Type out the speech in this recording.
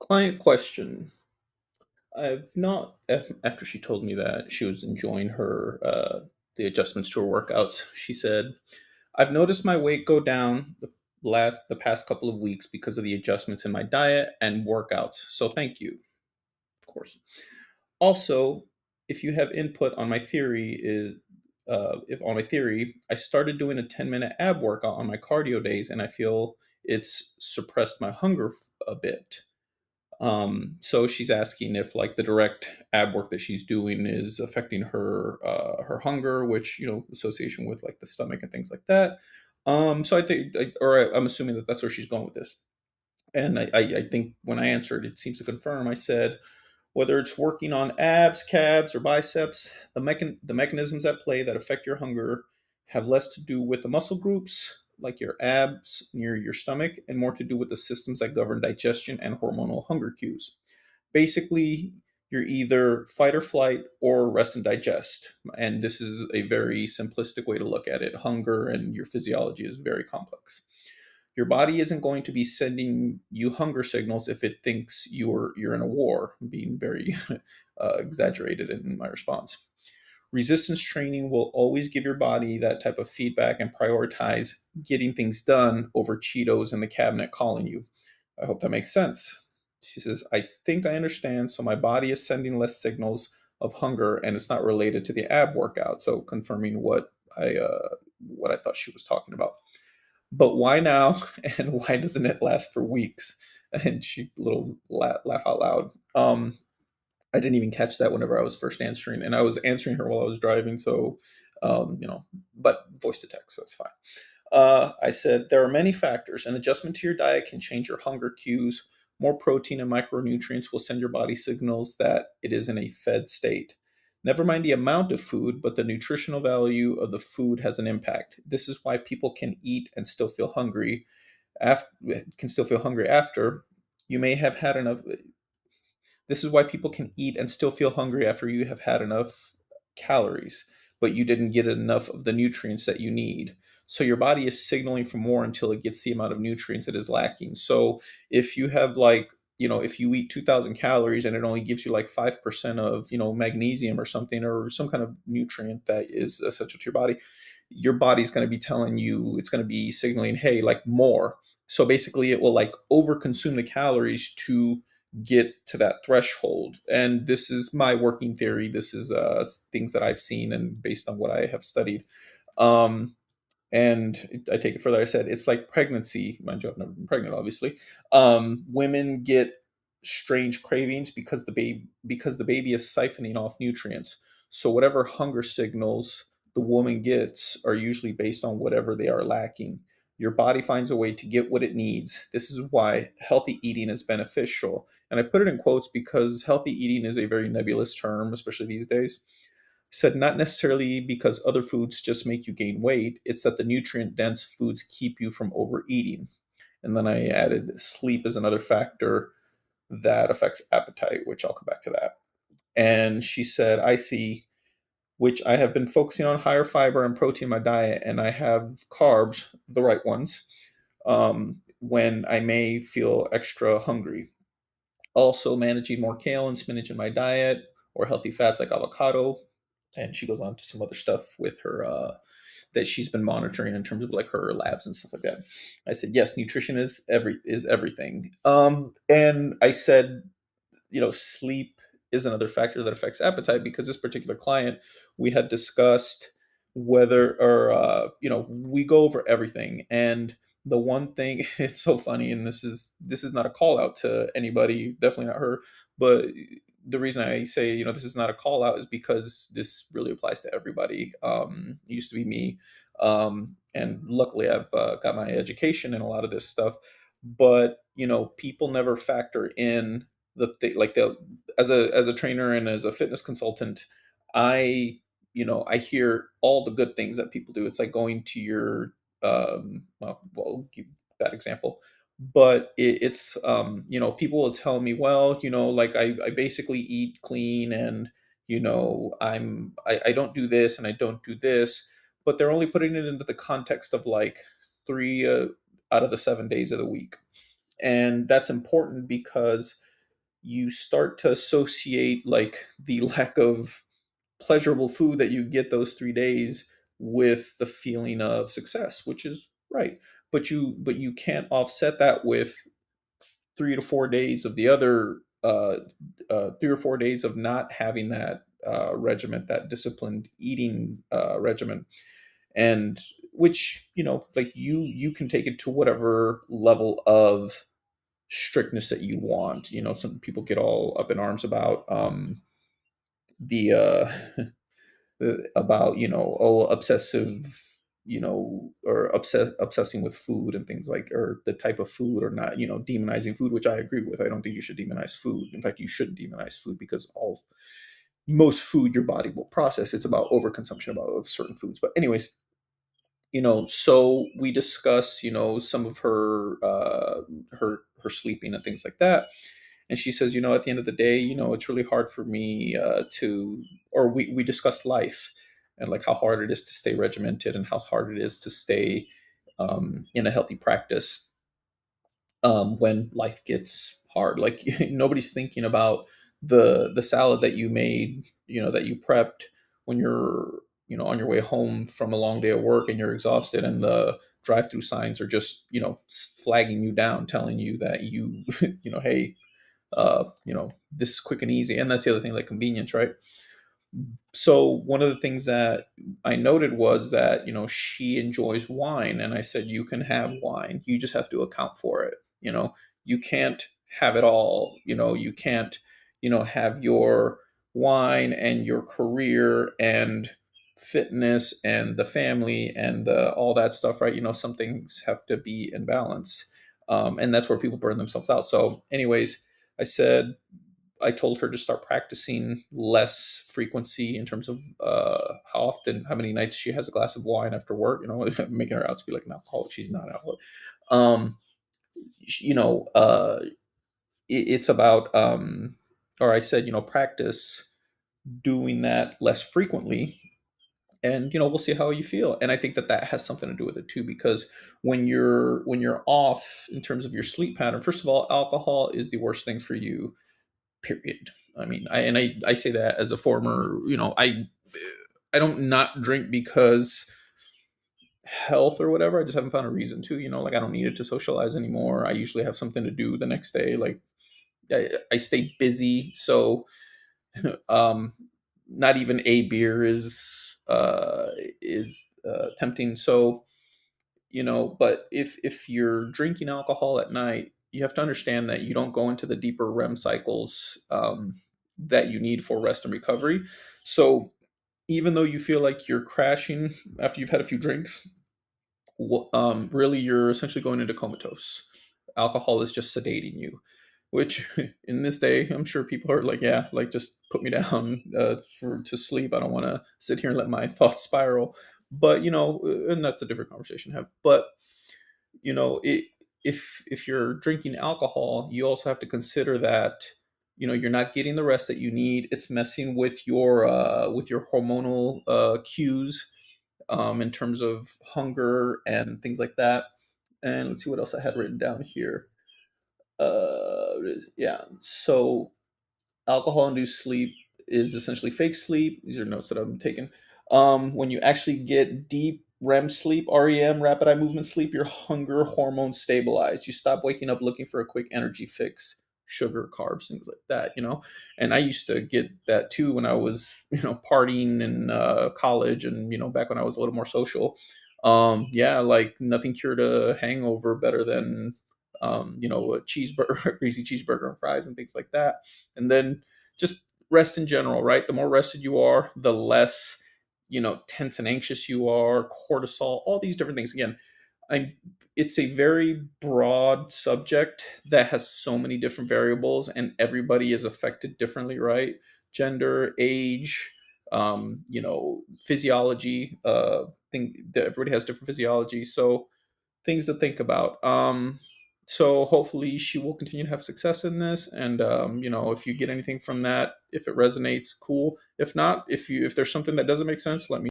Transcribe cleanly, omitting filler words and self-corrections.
Client question. I've not after she told me that she was enjoying her the adjustments to her workouts. She said, "I've noticed my weight go down the past couple of weeks because of the adjustments in my diet and workouts. So thank you, of course. Also, if you have input on my theory is if on my theory, I started doing a 10-minute ab workout on my cardio days and I feel it's suppressed my hunger a bit. So she's asking if like the direct ab work that she's doing is affecting her hunger, which association with like the stomach and things like that. So I think, I'm assuming that that's where she's going with this. And I think when I answered, it seems to confirm. I said whether it's working on abs, calves, or biceps, the mechanisms at play that affect your hunger have less to do with the muscle groups like your abs near your stomach and more to do with the systems that govern digestion and hormonal hunger cues. Basically, you're either fight or flight or rest and digest. And this is a very simplistic way to look at it. Hunger and your physiology is very complex. Your body isn't going to be sending you hunger signals if it thinks you're in a war. I'm being very exaggerated in my response. Resistance training will always give your body that type of feedback and prioritize getting things done over Cheetos in the cabinet calling you. I hope that makes sense. She says, I think I understand. So my body is sending less signals of hunger and it's not related to the ab workout. So confirming what I thought she was talking about. But why now? And why doesn't it last for weeks? And she little laugh out loud. I didn't even catch that whenever I was first answering, and I was answering her while I was driving. So, but voice to text, so it's fine. I said there are many factors. An adjustment to your diet can change your hunger cues. More protein and micronutrients will send your body signals that it is in a fed state. Never mind the amount of food, but the nutritional value of the food has an impact. This is why people can eat and still feel hungry. After, can still feel hungry after you may have had enough. This is why people can eat and still feel hungry after you have had enough calories, but you didn't get enough of the nutrients that you need. So your body is signaling for more until it gets the amount of nutrients it is lacking. So if you have like, if you eat 2000 calories and it only gives you like 5% of, magnesium or something or some kind of nutrient that is essential to your body's going to be telling you, it's going to be signaling, hey, like more. So basically it will like overconsume the calories to get to that threshold. And this is my working theory. This is things that I've seen and based on what I have studied. Um, and I take it further. I said it's like pregnancy. Mind you, I've never been pregnant, obviously. Women get strange cravings because the baby is siphoning off nutrients. So whatever hunger signals the woman gets are usually based on whatever they are lacking. Your body finds a way to get what it needs. This is why healthy eating is beneficial. And I put it in quotes because healthy eating is a very nebulous term, especially these days. Said not necessarily because other foods just make you gain weight, it's that the nutrient dense foods keep you from overeating. And then I added sleep is another factor that affects appetite, which I'll come back to that. And she said, I see, which I have been focusing on higher fiber and protein in my diet, and I have carbs, the right ones, when I may feel extra hungry. Also, managing more kale and spinach in my diet or healthy fats like avocado. And she goes on to some other stuff with her that she's been monitoring in terms of like her labs and stuff like that. I said, yes, nutrition is everything. And I said, sleep is another factor that affects appetite because this particular client, we had discussed whether or we go over everything. And the one thing, it's so funny, and this is not a call out to anybody, definitely not her, but the reason I say this is not a call out is because this really applies to everybody. It used to be me, and luckily I've got my education in a lot of this stuff, but people never factor in the thing like the as a trainer and as a fitness consultant. I hear all the good things that people do. It's like going to your well, give that example, but it's people will tell me, well, like I basically eat clean, and I don't do this and I don't do this, but they're only putting it into the context of like three out of the 7 days of the week. And that's important because you start to associate like the lack of pleasurable food that you get those 3 days with the feeling of success, which is right. But you can't offset that with 3 to 4 days of the other 3 or 4 days of not having that regiment, that disciplined eating regimen, and which like you can take it to whatever level of strictness that you want. Some people get all up in arms about the about obsessive, or obsessing with food and things like, or the type of food, or not, demonizing food, which I agree with. I don't think you should demonize food. In fact, you shouldn't demonize food, because all most food your body will process. It's about overconsumption of certain foods. But anyways, so we discuss some of her sleeping and things like that. And she says, at the end of the day, it's really hard for me to, or we discuss life, and like how hard it is to stay regimented, and how hard it is to stay in a healthy practice when life gets hard. Like nobody's thinking about the salad that you made, that you prepped when you're, on your way home from a long day of work, and you're exhausted, and the drive-through signs are just, flagging you down, telling you that hey, this is quick and easy. And that's the other thing, like convenience, right? So one of the things that I noted was that she enjoys wine, and I said, you can have wine, you just have to account for it. You can't have it all. You can't have your wine and your career and fitness and the family and all that stuff, right? Some things have to be in balance, and that's where people burn themselves out. So anyways, I said, I told her to start practicing less frequency in terms of how often, how many nights she has a glass of wine after work. Making her out to be like an alcoholic. She's not an alcoholic. Um, you know, it's about, or I said, practice doing that less frequently, and we'll see how you feel. And I think that that has something to do with it too, because when you're off in terms of your sleep pattern, first of all, alcohol is the worst thing for you, period. I mean, I say that as a former, I don't not drink because health or whatever. I just haven't found a reason to, like I don't need it to socialize anymore. I usually have something to do the next day. Like I stay busy. So um not even a beer is tempting. So but if you're drinking alcohol at night, you have to understand that you don't go into the deeper REM cycles that you need for rest and recovery. So even though you feel like you're crashing after you've had a few drinks, really you're essentially going into comatose. Alcohol is just sedating you, which in this day, I'm sure people are like, yeah, like just put me down for to sleep. I don't want to sit here and let my thoughts spiral. But and that's a different conversation to have. But it, if you're drinking alcohol, you also have to consider that you're not getting the rest that you need. It's messing with your hormonal cues in terms of hunger and things like that. And let's see what else I had written down here. Yeah, so alcohol induced sleep is essentially fake sleep. These are notes that I'm taking. When you actually get deep REM sleep, REM, rapid eye movement sleep, your hunger hormones stabilize. You stop waking up looking for a quick energy fix, sugar, carbs, things like that. And I used to get that too when I was, partying in college, and, back when I was a little more social. Yeah, like nothing cured a hangover better than, a cheeseburger, a greasy cheeseburger and fries and things like that. And then just rest in general, right? The more rested you are, the less, tense and anxious you are, cortisol, all these different things. Again, I it's a very broad subject that has so many different variables, and everybody is affected differently, right? Gender, age, physiology, think that everybody has different physiology. So things to think about. So hopefully she will continue to have success in this. And if you get anything from that, if it resonates, cool. If not, if there's something that doesn't make sense, let me